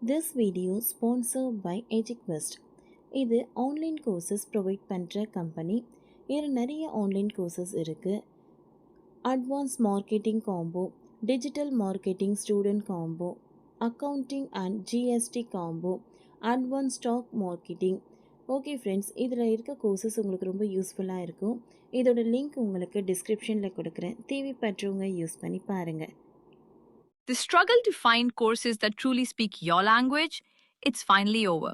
This video sponsored by EduQuest. இது online courses provide பண்ணுற கம்பெனி. இதில் நிறைய ஆன்லைன் கோர்சஸ் இருக்குது. Advance marketing combo, digital marketing student combo, accounting and GST combo, advance stock marketing. Okay friends, இதில் இருக்க courses உங்களுக்கு ரொம்ப யூஸ்ஃபுல்லாக இருக்கும். இதோட லிங்க் உங்களுக்கு டிஸ்கிரிப்ஷனில் கொடுக்குறேன். தேவைப்பட்டவங்க யூஸ் பண்ணி பாருங்கள். The struggle to find courses that truly speak your language, it's finally over.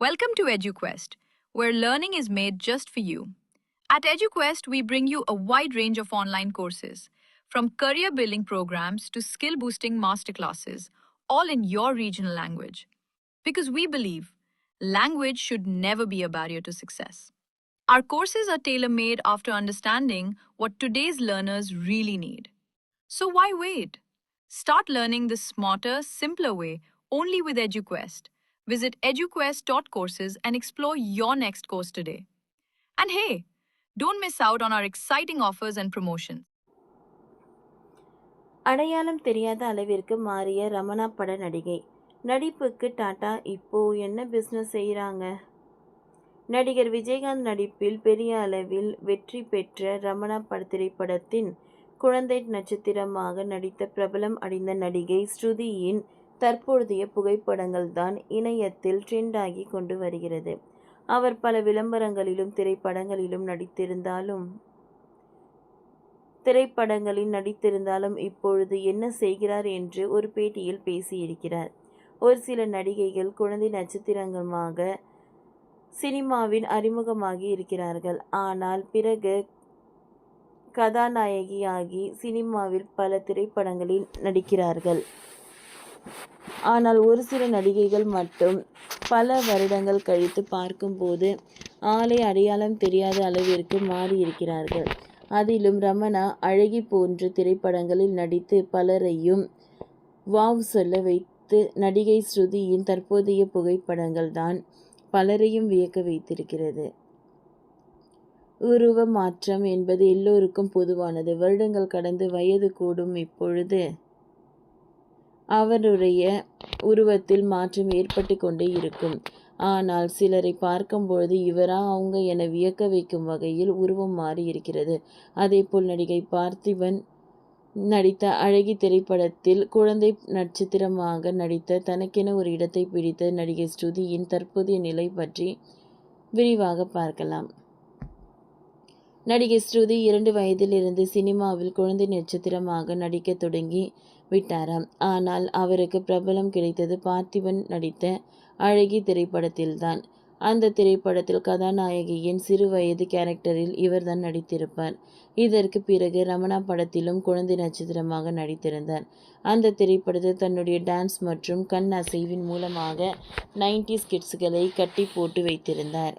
Welcome to EduQuest, where learning is made just for you. At EduQuest, we bring you a wide range of online courses, from career building programs to skill boosting masterclasses, all in your regional language. Because we believe language should never be a barrier to success. Our courses are tailor made after understanding what today's learners really need. So why wait? Start learning the smarter, simpler way only with EduQuest. Visit eduquest.courses and explore your next course today. And hey, don't miss out on our exciting offers and promotions. அடையாளம் தெரியாத அளவிற்கு மாறிய ரமணா பட நடிகை. நடிப்புக்கு tata, இப்போ என்ன business செய்கிறாங்க? நடிகர் விஜயகாந்த் நடிப்பில் பெரிய அளவில் வெற்றி பெற்ற ரமணா திரைப்படத்தின் குழந்தை நட்சத்திரமாக நடித்த பிரபலம் அடைந்த நடிகை ஸ்ருதியின் தற்போதைய புகைப்படங்கள் தான் இணையத்தில் ட்ரெண்ட் ஆகி கொண்டு வருகிறது. அவர் பல விளம்பரங்களிலும் திரைப்படங்களில் நடித்திருந்தாலும் இப்பொழுது என்ன செய்கிறார் என்று ஒரு பேட்டியில் பேசியிருக்கிறார். ஒரு சில நடிகைகள் குழந்தை நட்சத்திரமாக சினிமாவில் அறிமுகமாகி இருக்கிறார்கள். ஆனால் பிறகு கதாநாயகியாகி சினிமாவில் பல திரைப்படங்களில் நடிக்கிறார்கள். ஆனால் ஒரு சில நடிகைகள் மட்டும் பல வருடங்கள் கழித்து பார்க்கும்போது ஆளை அடையாளம் தெரியாத அளவிற்கு மாறியிருக்கிறார்கள். அதிலும் ரமணா அழகி போன்ற திரைப்படங்களில் நடித்து பலரையும் வாவ் சொல்ல வைத்து நடிகை ஸ்ருதியின் தற்போதைய புகைப்படங்கள் தான் பலரையும் வியக்க வைத்திருக்கிறது. உருவ மாற்றம் என்பது எல்லோருக்கும் பொதுவானது. வருடங்கள் கடந்து வயது கூடும் இப்பொழுது அவருடைய உருவத்தில் மாற்றம் ஏற்பட்டு கொண்டே இருக்கும். ஆனால் சிலரை பார்க்கும்பொழுது இவரா அவங்க என வியக்க வைக்கும் வகையில் உருவம் மாறி இருக்கிறது. அதேபோல் நடிகை பார்த்திபன் நடித்த அழகி திரைப்படத்தில் குழந்தை நட்சத்திரமாக நடித்த தனக்கென ஒரு இடத்தை பிடித்த நடிகை ஸ்ருதியின் தற்போதைய நிலை பற்றி விரிவாக பார்க்கலாம். நடிகை ஸ்ருதி 2 வயதிலிருந்து சினிமாவில் குழந்தை நட்சத்திரமாக நடிக்க தொடங்கி விட்டாராம். ஆனால் அவருக்கு பிரபலம் கிடைத்தது பார்த்திபன் நடித்த அழகி திரைப்படத்தில்தான். அந்த திரைப்படத்தில் கதாநாயகியின் சிறு வயது கேரக்டரில் இவர்தான் நடித்திருப்பார். இதற்கு பிறகு ரமணா படத்திலும் குழந்தை நட்சத்திரமாக நடித்திருந்தார். அந்த திரைப்படத்தில் தன்னுடைய டான்ஸ் மற்றும் கண் அசைவின் மூலமாக 90s கிட்ஸ்களை கட்டி போட்டு வைத்திருந்தார்.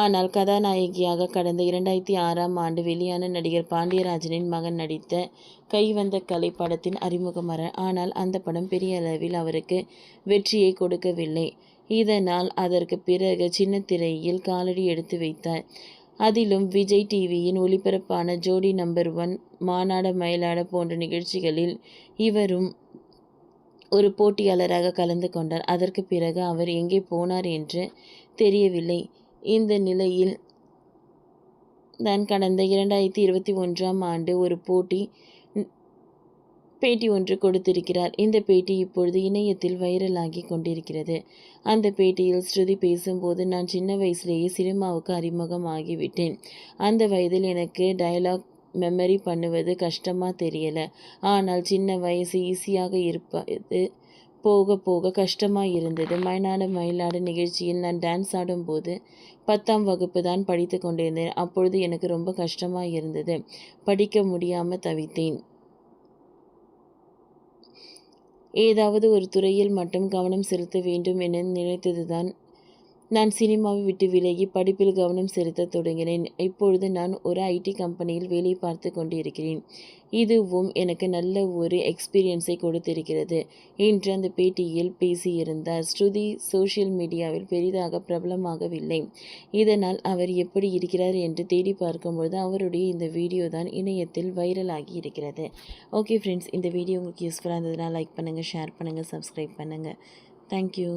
ஆனால் கதாநாயகியாக கடந்த 2006ஆம் ஆண்டு வெளியான நடிகர் பாண்டியராஜனின் மகன் நடித்த கைவந்த கலை படத்தின் அறிமுகமர. ஆனால் அந்த படம் பெரிய அளவில் அவருக்கு வெற்றியை கொடுக்கவில்லை. இதனால் அதற்கு பிறகு சின்ன திரையில் காலடி எடுத்து வைத்தார். அதிலும் விஜய் டிவியின் ஒளிபரப்பான ஜோடி நம்பர் 1, மானாட மயிலாட போன்ற நிகழ்ச்சிகளில் இவரும் ஒரு போட்டியாளராக கலந்து கொண்டார். அதற்கு பிறகு அவர் எங்கே போனார் என்று தெரியவில்லை. இந்த நிலையில் தான் கடந்த 2021ஆம் ஆண்டு ஒரு பேட்டி ஒன்று கொடுத்திருக்கிறார். இந்த பேட்டி இப்பொழுது இணையத்தில் வைரலாகி கொண்டிருக்கிறது. அந்த பேட்டியில் ஸ்ருதி பேசும்போது, நான் சின்ன வயசுலேயே சினிமாவுக்கு அறிமுகம் ஆகிவிட்டேன். அந்த வயதில் எனக்கு டயலாக் மெமரி பண்ணுவது கஷ்டமாக தெரியல. ஆனால் சின்ன வயசு ஈஸியாக இருப்பது போக போக கஷ்டமாக இருந்தது. மயிலாட மயிலாடு நிகழ்ச்சியில் நான் டான்ஸ் ஆடும்போது 10ஆம் வகுப்பு தான் படித்து கொண்டிருந்தேன். அப்பொழுது எனக்கு ரொம்ப கஷ்டமாக இருந்தது. படிக்க முடியாமல் தவித்தேன். ஏதாவது ஒரு துறையில் மட்டும் கவனம் செலுத்த வேண்டும் என நினைத்ததுதான் நான் சினிமாவை விட்டு விலகி படிப்பில் கவனம் செலுத்தத் தொடங்கினேன். இப்பொழுது நான் ஒரு ஐடி கம்பெனியில் வேலை பார்த்து கொண்டிருக்கிறேன். இதுவும் எனக்கு நல்ல ஒரு எக்ஸ்பீரியன்ஸை கொடுத்திருக்கிறது என்று அந்த பேட்டியில் பேசியிருந்தார். ஸ்ருதி சோஷியல் மீடியாவில் பெரிதாக பிரபலமாகவில்லை. இதனால் அவர் எப்படி இருக்கிறார் என்று தேடி பார்க்கும்பொழுது அவருடைய இந்த வீடியோ தான் இணையத்தில் வைரலாகி இருக்கிறது. ஓகே ஃப்ரெண்ட்ஸ், இந்த வீடியோ உங்களுக்கு யூஸ்ஃபுல்லாக இருந்ததுன்னா லைக் பண்ணுங்கள், ஷேர் பண்ணுங்கள், சப்ஸ்கிரைப் பண்ணுங்கள். தேங்க்யூ.